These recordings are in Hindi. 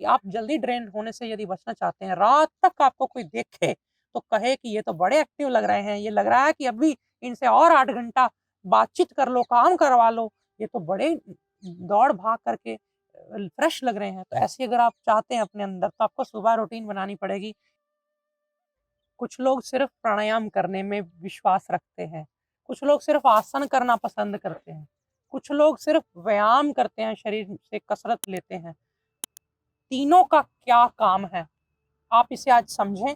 कि आप जल्दी ड्रेन होने से यदि बचना चाहते हैं, रात तक आपको कोई देखे तो कहे कि ये तो बड़े एक्टिव लग रहे हैं, ये लग रहा है कि अभी इनसे और 8 घंटा बातचीत कर लो, काम करवा लो, ये तो बड़े दौड़-भाग करके फ्रेश लग रहे हैं। तो ऐसे अगर आप चाहते हैं अपने अंदर तो आपको सुबह रूटीन बनानी पड़ेगी। कुछ लोग सिर्फ़ प्राणायाम करने में विश्वास रखते हैं, कुछ लोग सिर्फ़ आसन करना पसंद करते हैं, कुछ लोग सिर्फ़ व्यायाम करते हैं, शरीर से कसरत लेते हैं। तीनों का क्या काम है? आप इसे आज समझें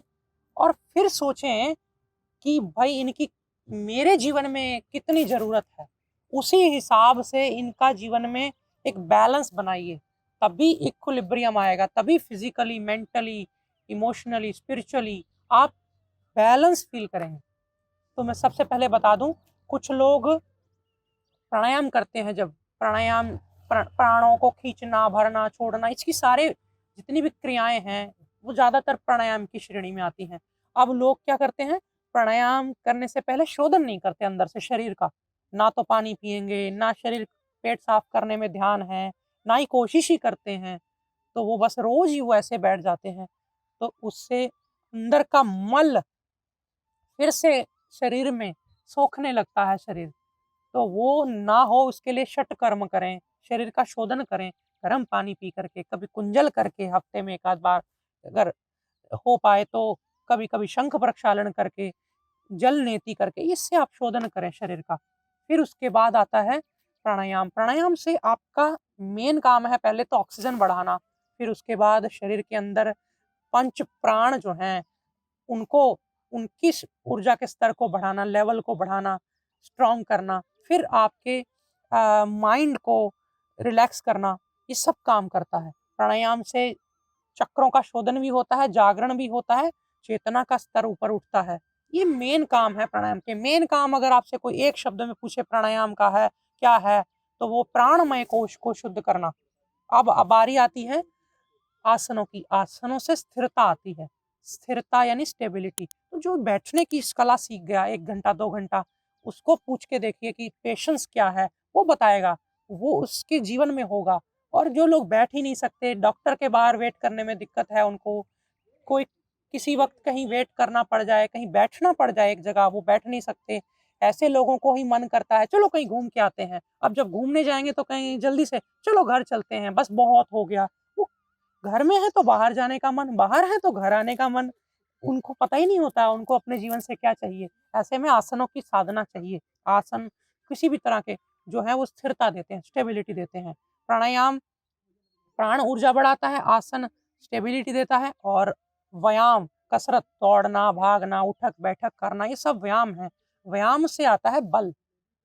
और फिर सोचें कि भाई इनकी मेरे जीवन में कितनी ज़रूरत है। उसी हिसाब से इनका जीवन में एक बैलेंस बनाइए, तभी इक्विलिब्रियम आएगा, तभी फिज़िकली, मेंटली, इमोशनली, स्पिरिचुअली आप बैलेंस फ़ील करेंगे। तो मैं सबसे पहले बता दूँ, कुछ लोग प्राणायाम करते हैं जब, प्राणायाम प्राणों को खींचना, भरना, छोड़ना, इसकी सारे जितनी भी क्रियाएँ हैं, वो ज़्यादातर प्राणायाम की श्रेणी में आती हैं। अब लोग क्या करते हैं, प्राणायाम करने से पहले शोधन नहीं करते अंदर से शरीर का। ना तो पानी पिएँगे, ना शरीर पेट साफ करने में ध्यान है, ना ही कोशिश ही करते हैं। तो वो बस रोज़ ही वो ऐसे बैठ जाते हैं। तो उससे अंदर का मल फिर से शरीर में सोखने लगता है शरीर। तो वो ना हो उसके लिए षट कर्म करें, शरीर का शोधन करें, गर्म पानी पी करके, कभी कुंजल करके हफ्ते में 1 आध बार अगर हो पाए तो कभी-कभी शंख प्रक्षालन करके, जल नेति करके, इससे आप शोधन करें शरीर का। फिर उसके बाद आता है प्राणायाम। प्राणायाम से आपका मेन काम है पहले तो ऑक्सीजन बढ़ाना, फिर उसके बाद शरीर के अंदर पंच प्राण जो हैं उनको उनकी ऊर्जा के स्तर को बढ़ाना, लेवल को बढ़ाना, स्ट्रॉन्ग करना, फिर आपके माइंड को रिलैक्स करना, ये सब काम करता है। प्राणायाम से चक्रों का शोधन भी होता है, जागरण भी होता है, चेतना का स्तर ऊपर उठता है। ये मेन काम है प्राणायाम के। मेन काम अगर आपसे कोई एक शब्द में पूछे प्राणायाम का है, क्या है? तो वो प्राणमय कोश को शुद्ध करना। अब बारी आती है आसनों की, आसनों से स्थिरता आती है। स्थिरता यानी स्टेबिलिटी। तो जो बैठने की इस कला सीख गया 1 घंटा, 2 घंटा, उसको पूछ के देखिए कि पेशेंस क्या है, वो बताएगा। वो उसके जीवन में होगा और जो लोग बैठ ही नहीं सकते, डॉक्टर के बाहर वेट करने में दिक्कत है उनको, कोई किसी वक़्त कहीं वेट करना पड़ जाए, कहीं बैठना पड़ जाए एक जगह, वो बैठ नहीं सकते। ऐसे लोगों को ही मन करता है, चलो कहीं घूम के आते हैं। अब जब घूमने जाएँगे तो कहीं जल्दी से, चलो घर चलते हैं, बस बहुत हो गया। वो घर में है तो बाहर जाने का मन, बाहर है तो घर आने का मन, उनको पता ही नहीं होता उनको अपने जीवन से क्या चाहिए। ऐसे में आसनों की साधना चाहिए। आसन किसी भी तरह के जो है वो स्थिरता देते हैं, स्टेबिलिटी देते हैं। प्राणायाम प्राण ऊर्जा बढ़ाता है, आसन स्टेबिलिटी देता है और व्यायाम, कसरत, दौड़ना, भागना, उठक-बैठक करना ये सब व्यायाम है। व्यायाम से आता है बल।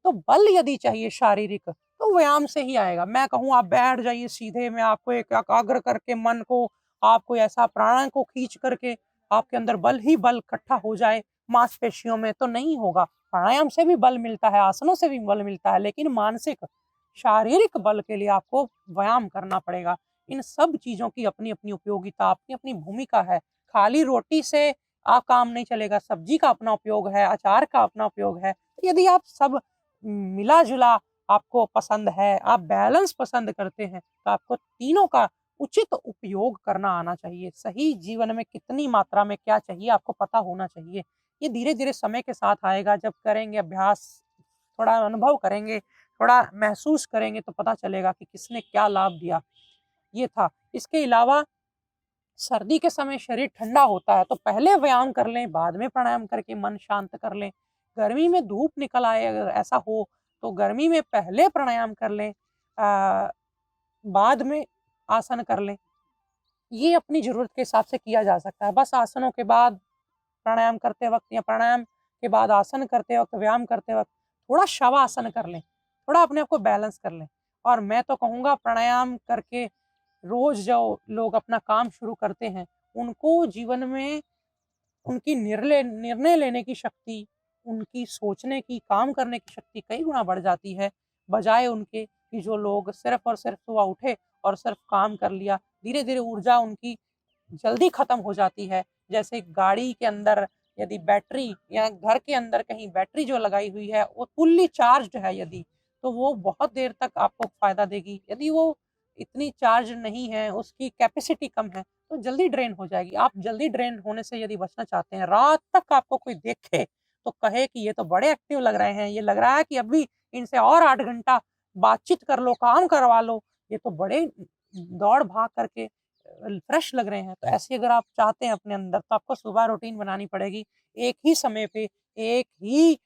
तो बल यदि चाहिए शारीरिक, तो व्यायाम से ही आएगा। मैं कहूँ आप बैठ जाइए सीधे, मैं आपको एक एकाग्र करके मन को, आपको ऐसा प्राण को खींच करके आपके अंदर बल ही बल इकट्ठा हो जाए मांसपेशियों में, तो नहीं होगा। प्राणायाम से भी बल मिलता है, आसनों से भी बल मिलता है, लेकिन मानसिक, शारीरिक बल के लिए आपको व्यायाम करना पड़ेगा। इन सब चीज़ों की अपनी-अपनी उपयोगिता, अपनी-अपनी भूमिका है। खाली रोटी से काम नहीं चलेगा, सब्जी का अपना उपयोग है, अचार का अपना उपयोग है। यदि आप सब मिला-जुला आपको पसंद है, आप बैलेंस पसंद करते हैं, तो आपको तीनों का उचित उपयोग करना आना चाहिए। सही जीवन में कितनी मात्रा में क्या चाहिए आपको पता होना चाहिए। ये धीरे-धीरे समय के साथ आएगा, जब करेंगे अभ्यास, थोड़ा अनुभव करेंगे, थोड़ा महसूस करेंगे तो पता चलेगा कि किसने क्या लाभ दिया, ये था। इसके अलावा सर्दी के समय शरीर ठंडा होता है, तो पहले व्यायाम कर लें, बाद में प्राणायाम करके मन शांत कर लें। गर्मी में धूप निकल आए अगर ऐसा हो, तो गर्मी में पहले प्राणायाम कर लें, बाद में आसन कर लें। ये अपनी ज़रूरत के हिसाब से किया जा सकता है। बस आसनों के बाद प्राणायाम करते वक़्त या प्राणायाम के बाद आसन करते वक़्त, व्यायाम करते वक़्त थोड़ा शवासन कर लें, थोड़ा अपने आप को बैलेंस कर लें। और मैं तो कहूँगा प्राणायाम करके रोज़ जो लोग अपना काम शुरू करते हैं, उनको जीवन में उनकी निर्णय लेने की शक्ति, उनकी सोचने की, काम करने की शक्ति कई गुना बढ़ जाती है, बजाए उनके कि जो लोग सिर्फ़ और सिर्फ़ सुबह उठे और सिर्फ़ काम कर लिया। धीरे-धीरे ऊर्जा उनकी जल्दी खत्म हो जाती है। जैसे गाड़ी के अंदर यदि बैटरी या घर के अंदर कहीं बैटरी जो लगाई हुई है, वो फुल्ली चार्ज्ड है यदि, तो वो बहुत देर तक आपको फ़ायदा देगी। यदि वो इतनी चार्ज नहीं है, उसकी कैपेसिटी कम है, तो जल्दी ड्रेन हो जाएगी। आप जल्दी ड्रेन होने से यदि बचना चाहते हैं, रात तक आपको कोई देखे तो कहे कि ये तो बड़े एक्टिव लग रहे हैं, ये लग रहा है कि अभी इनसे और 8 घंटा बातचीत कर लो, काम करवा लो, ये तो बड़े दौड़ भाग करके फ्रेश लग रहे हैं। तो ऐसे अगर आप चाहते हैं अपने अंदर, तो आपको सुबह रूटीन बनानी पड़ेगी। एक ही समय पे, एक ही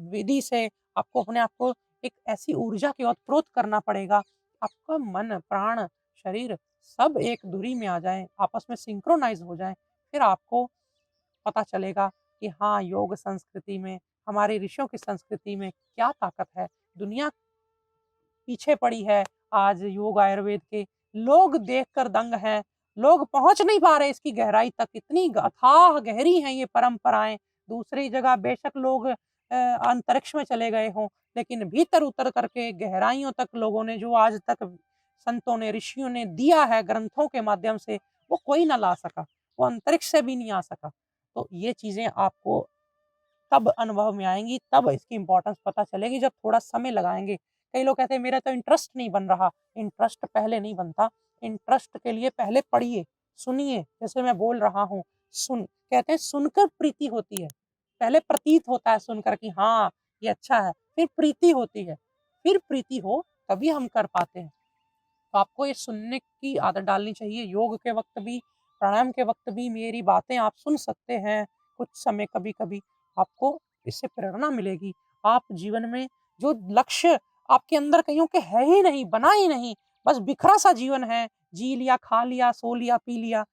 विधि से आपको अपने आप को एक ऐसी ऊर्जा की ओत-प्रोत करना पड़ेगा, आपका मन, प्राण, शरीर सब एक धुरी में आ जाएँ, आपस में सिंक्रोनाइज़ हो जाएँ। फिर आपको पता चलेगा कि हाँ, योग संस्कृति में, हमारे ऋषियों की संस्कृति में क्या ताकत है। दुनिया पीछे पड़ी है आज योग आयुर्वेद के, लोग देखकर दंग हैं, लोग पहुँच नहीं पा रहे इसकी गहराई तक, इतनी अथाह गहरी हैं ये परंपराएँ। दूसरी जगह बेशक लोग अंतरिक्ष में चले गए हों, लेकिन भीतर उतर करके गहराइयों तक लोगों ने जो आज तक संतों ने, ऋषियों ने दिया है ग्रंथों के माध्यम से, वो कोई ना ला सका, वो अंतरिक्ष से भी नहीं आ सका। तो ये चीज़ें आपको तब अनुभव में आएँगी, तब इसकी इम्पोर्टेंस पता चलेगी जब थोड़ा समय लगाएँगे। कई लोग कहते हैं मेरा तो इंटरेस्ट नहीं बन रहा, इंटरेस्ट पहले नहीं बनता, इंटरेस्ट के लिए पहले पढ़िए, सुनिए, जैसे मैं बोल रहा हूँ, कहते हैं सुनकर प्रीति होती है, पहले प्रतीत होता है सुनकर कि हाँ, ये अच्छा है, फिर प्रीति होती है, फिर प्रीति हो तभी हम कर पाते हैं। तो आपको ये सुनने की आदत डालनी चाहिए, योग के वक़्त भी, प्राणायाम के वक़्त भी मेरी बातें आप सुन सकते हैं, कुछ समय कभी-कभी, आपको इससे प्रेरणा मिलेगी। आप जीवन में जो लक्ष्य आपके अंदर कइयों के है ही नहीं, बना ही नहीं, बस बिखरा-सा जीवन है, जी लिया, खा लिया, सो लिया, पी लिया,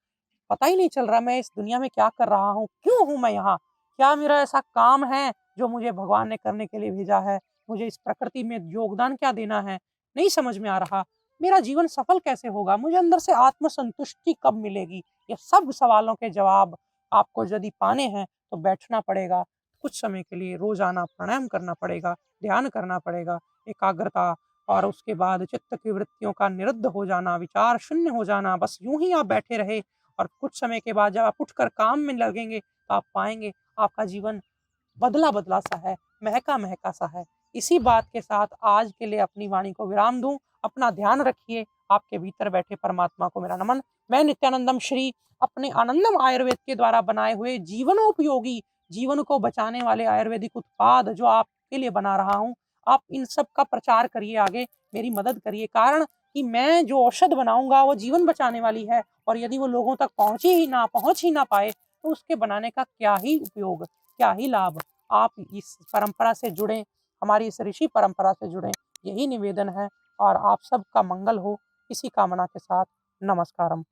पता ही नहीं चल रहा मैं इस दुनिया में क्या कर रहा हूँ? क्यों हूँ मैं यहाँ? क्या मेरा ऐसा काम है जो मुझे भगवान ने करने के लिए भेजा है? मुझे इस प्रकृति में योगदान क्या देना है? नहीं समझ में आ रहा। मेरा जीवन सफल कैसे होगा? मुझे अंदर से आत्म-संतुष्टि कब मिलेगी? ये सब सवालों के जवाब आपको यदि पाने हैं तो बैठना पड़ेगा। कुछ समय के लिए रोज़ाना प्राणायाम करना पड़ेगा, ध्यान करना पड़ेगा, एकाग्रता और उसके बाद चित्त की वृत्तियों का निरुद्ध हो जाना, विचार शून्य हो जाना, बस यूँ ही आप बैठे रहे और कुछ समय के बाद जब आप उठकर काम में लगेंगे, तो आप पाएँगे आपका जीवन बदला-बदला सा है, महका-महका सा है। इसी बात के साथ आज के लिए अपनी वाणी को विराम दूँ। अपना ध्यान रखिए, आपके भीतर बैठे परमात्मा को मेरा नमन। मैं नित्यानंदम श्री अपने आनंदम आयुर्वेद के द्वारा बनाए हुए जीवनोपयोगी, जीवन को बचाने वाले आयुर्वेदिक उत्पाद जो आपके लिए बना रहा हूँ, आप इन सब का प्रचार करिए आगे, मेरी मदद करिए। कारण कि मैं जो औषध बनाऊँगा वो जीवन बचाने वाली है और यदि वो लोगों तक पहुँच ही ना पाए, तो उसके बनाने का क्या ही उपयोग, क्या ही लाभ। आप इस परंपरा से जुड़ें, हमारी इस ऋषि परंपरा से जुड़ें, यही निवेदन है और आप सबका मंगल हो, इसी कामना के साथ नमस्कारम।